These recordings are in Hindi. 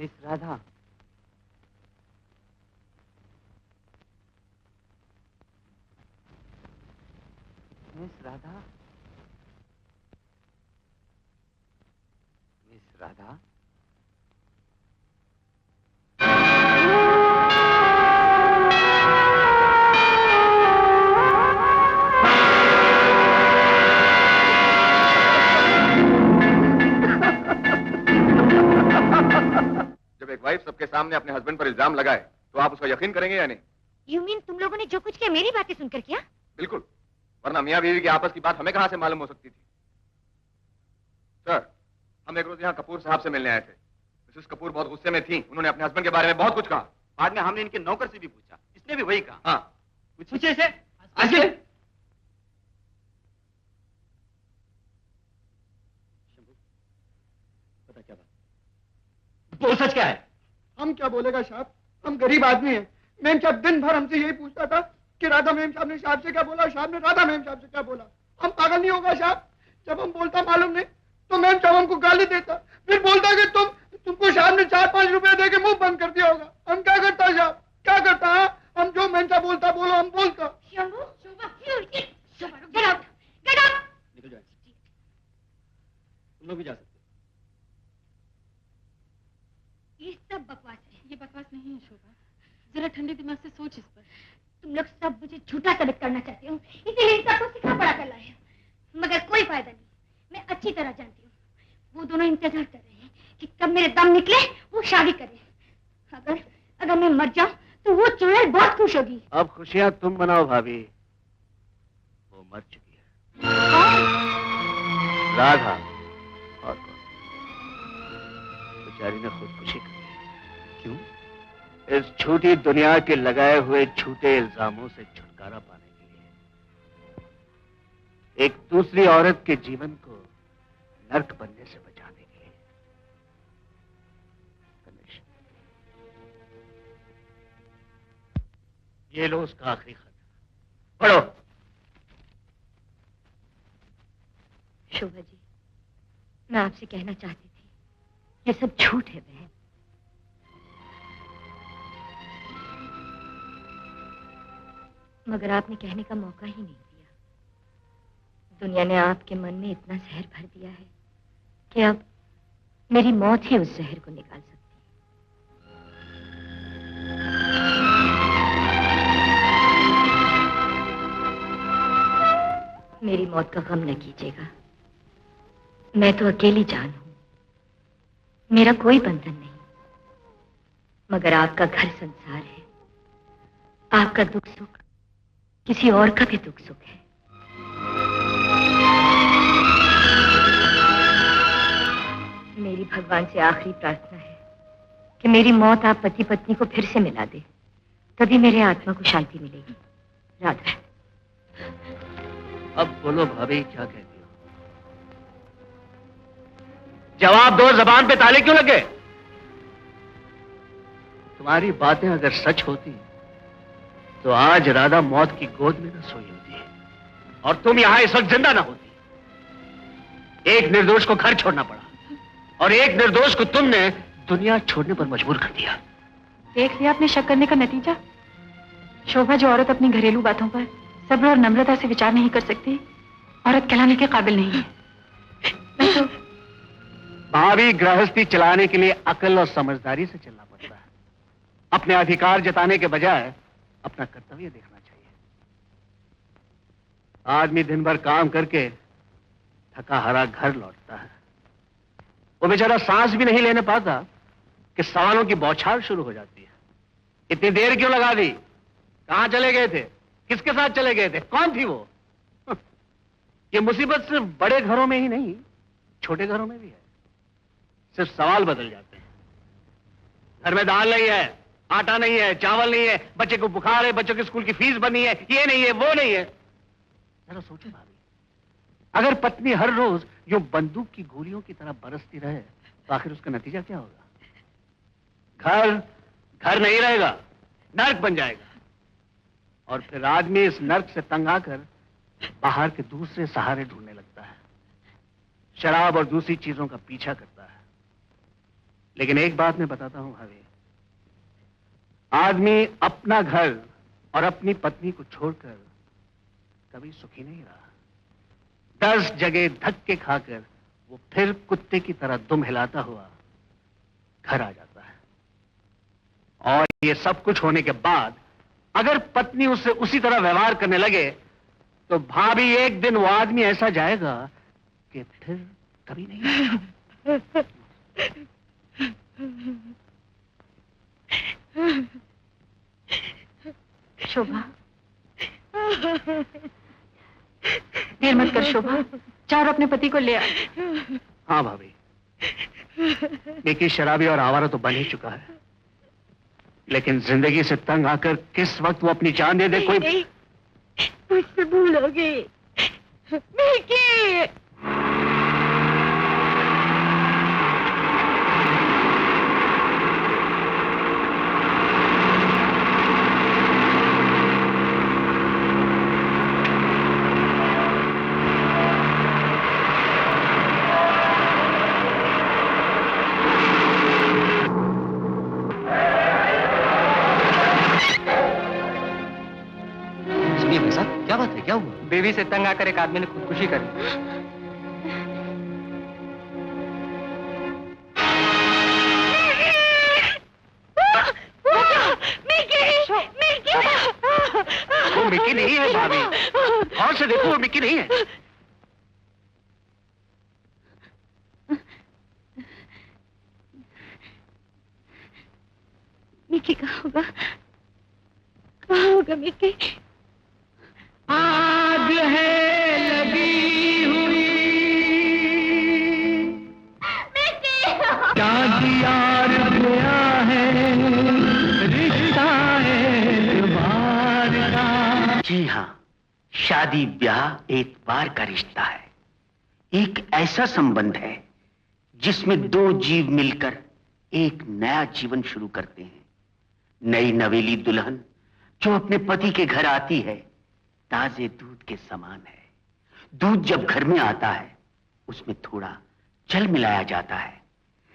Miss Radha, miss Radha, miss Radha. जब एक वाइफ सबके सामने अपने हस्बैंड पर इल्जाम लगाए तो आप उसका यकीन करेंगे या नहीं? यू मीन तुम लोगों ने जो कुछ किया मेरी बातें सुनकर किया? बिल्कुल, वरना मियां बीवी की आपस की बात हमें कहां से मालूम हो सकती थी? सर, हम एक रोज यहाँ कपूर साहब से मिलने आए थे। मिसेस कपूर बहुत गुस्से में थी। उन्होंने अपने हस्बैंड के बारे में बहुत कुछ कहा। बाद में हमने इनके नौकर से भी पूछा, इसने भी वही कहा। हाँ, पूछिए इसे। पता क्या बात? बोल सच क्या है? हम क्या बोलेगा साहब, हम गरीब आदमी हैं। मेम साहब दिन भर हमसे यही पूछता था कि राधा मेम साहब ने साहब से क्या बोला, साहब ने राधा मेम साहब से क्या बोला। हम पागल नहीं होगा साहब? जब हम बोलता मालूम नहीं तो मेम साहब हमको गाली देता, फिर बोलता कि तुमको साहब ने 4-5 रुपए दे के मुंह बंद कर दिया होगा। हम क्या करता साहब, क्या करता? हम जो मेम साहब बोलता बोलो, हम बोलता। निकल जाए, तुम लोग भी जा सकते। ये सब बकवास है। ये बकवास नहीं है शोभा, जरा ठंडे दिमाग से सोच इस पर। तुम लोग सब मुझे झूठा साबित करना चाहते हो, इसीलिए इन सबको सिखा पड़ा कर लाए हो। मगर कोई फायदा नहीं, मैं अच्छी तरह जानती हूँ वो दोनों इंतजार कर रहे हैं कि कब मेरे दम निकले वो शादी करें। अगर मैं मर जाऊं तो वो चुड़ैल बहुत खुश होगी। अब खुशियां तुम मनाओ भाभी, वो मर चुकी है। राधा और कौन? बेचारी ने खुदकुशी कर ली। क्यों? इस झूठी दुनिया के लगाए हुए झूठे इल्जामों से छुटकारा पाने के लिए, एक दूसरी औरत के जीवन को नर्क बनने से बचाने के लिए। गणेश, ये लो उसका आखिरी खत, पढ़ो। शोभा जी, मैं आपसे कहना चाहती थी ये सब झूठ है बहन। मगर आपने कहने का मौका ही नहीं दिया। दुनिया ने आपके मन में इतना जहर भर दिया है कि अब मेरी मौत ही उस जहर को निकाल सकती है। मेरी मौत का गम न कीजिएगा। मैं तो अकेली जान हूं, मेरा कोई बंधन नहीं। मगर आपका घर संसार है, आपका दुख सुख किसी और का भी दुख सुख है। मेरी भगवान से आखिरी प्रार्थना है कि मेरी मौत आप पति पत्नी को फिर से मिला दे, तभी मेरे आत्मा को शांति मिलेगी। राधा, अब बोलो भाभी, क्या कहती हो? जवाब दो, जबान पे ताले क्यों लगे? तुम्हारी बातें अगर सच होती तो आज राधा मौत की गोद में न सोई होती और तुम यहां इस वक्त जिंदा ना होती। एक निर्दोष को घर छोड़ना पड़ा और एक निर्दोष को तुमने दुनिया छोड़ने पर मजबूर कर दिया। देख लिया अपने शक करने का नतीजा। शोभा, जो औरत अपनी घरेलू बातों पर सब्र और नम्रता से विचार नहीं कर सकती, औरत कहलाने के काबिल नहीं है। मैं तो भाभी, गृहस्थी चलाने के लिए अकल और समझदारी से चलना पड़ता है। अपने अधिकार जताने के बजाय अपना कर्तव्य देखना चाहिए। आदमी दिन भर काम करके थका हारा घर लौटता है, वो बेचारा सांस भी नहीं लेने पाता कि सवालों की बौछार शुरू हो जाती है। इतनी देर क्यों लगा दी? कहां चले गए थे? किसके साथ चले गए थे? कौन थी वो? ये मुसीबत सिर्फ बड़े घरों में ही नहीं, छोटे घरों में भी है। सिर्फ सवाल बदल जाते हैं। घर में दाल नहीं है, आटा नहीं है, चावल नहीं है, बच्चे को बुखार है, बच्चों की स्कूल की फीस बनी है, ये नहीं है, वो नहीं है। जरा सोचो भाभी, अगर पत्नी हर रोज यूं बंदूक की गोलियों की तरह बरसती रहे तो आखिर उसका नतीजा क्या होगा? घर नहीं रहेगा, नर्क बन जाएगा। और फिर आदमी इस नर्क से तंग आकर बाहर के दूसरे सहारे ढूंढने लगता है, शराब और दूसरी चीजों का पीछा करता है। लेकिन एक बात मैं बताता हूं भाभी, आदमी अपना घर और अपनी पत्नी को छोड़कर कभी सुखी नहीं रहा। 10 जगह धक्के खाकर वो फिर कुत्ते की तरह दुम हिलाता हुआ घर आ जाता है। और ये सब कुछ होने के बाद अगर पत्नी उससे उसी तरह व्यवहार करने लगे तो भाभी एक दिन वो आदमी ऐसा जाएगा कि फिर कभी नहीं आएगा। शोभा, देर मत कर शोभा, चार अपने पति को ले आ। हाँ भाभी, लेकिन शराबी और आवारा तो बन ही चुका है, लेकिन जिंदगी से तंग आकर किस वक्त वो अपनी जान दे दे कोई नहीं, मुझसे भूल हो गई। मिकी! क्या बात है, क्या हुआ? बीवी से तंग आकर एक आदमी ने खुदकुशी कर ली। वो मिकी नहीं है भाभी, और से देखो वो मिकी नहीं है। मिकी कहाँ होगा? कहाँ होगा मिकी? आग है लगी हुई, शादी यार गया है, रिश्ता एतबार का। जी हाँ, शादी ब्याह एतबार का रिश्ता है। एक ऐसा संबंध है जिसमें दो जीव मिलकर एक नया जीवन शुरू करते हैं। नई नवेली दुल्हन जो अपने पति के घर आती है ताजे दूध के समान है। दूध जब घर में आता है उसमें थोड़ा जल मिलाया जाता है।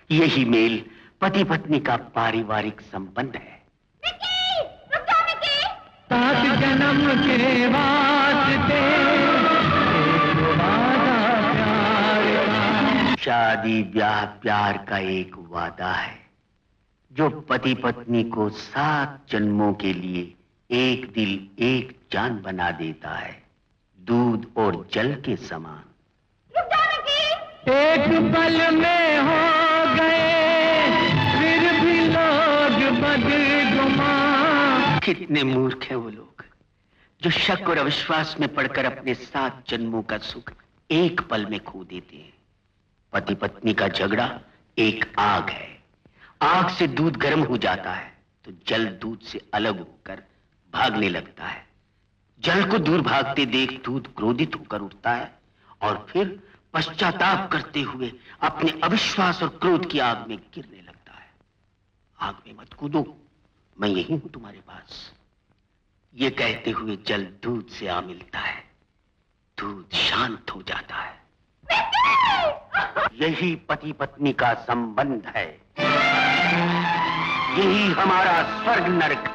यही मेल पति पत्नी का पारिवारिक संबंध है। 7 जन्म के वास्ते वादा प्यार का। शादी ब्याह प्यार का एक वादा है जो पति पत्नी को 7 जन्मों के लिए एक दिल एक जान बना देता है, दूध और जल के समान। एक पल में हो गए फिर भी लोग बदगुमान। कितने मूर्ख हैं वो लोग जो शक और अविश्वास में पड़कर अपने 7 जन्मों का सुख एक पल में खो देते हैं। पति पत्नी का झगड़ा एक आग है। आग से दूध गर्म हो जाता है तो जल दूध से अलग होकर भागने लगता है। जल को दूर भागते देख दूध क्रोधित होकर उठता है और फिर पश्चाताप करते हुए अपने अविश्वास और क्रोध की आग में गिरने लगता है। आग में मत कूदो, मैं यही हूं तुम्हारे पास। ये कहते हुए जल दूध से आ मिलता है, दूध शांत हो जाता है। यही पति पत्नी का संबंध है, यही हमारा स्वर्ग नरक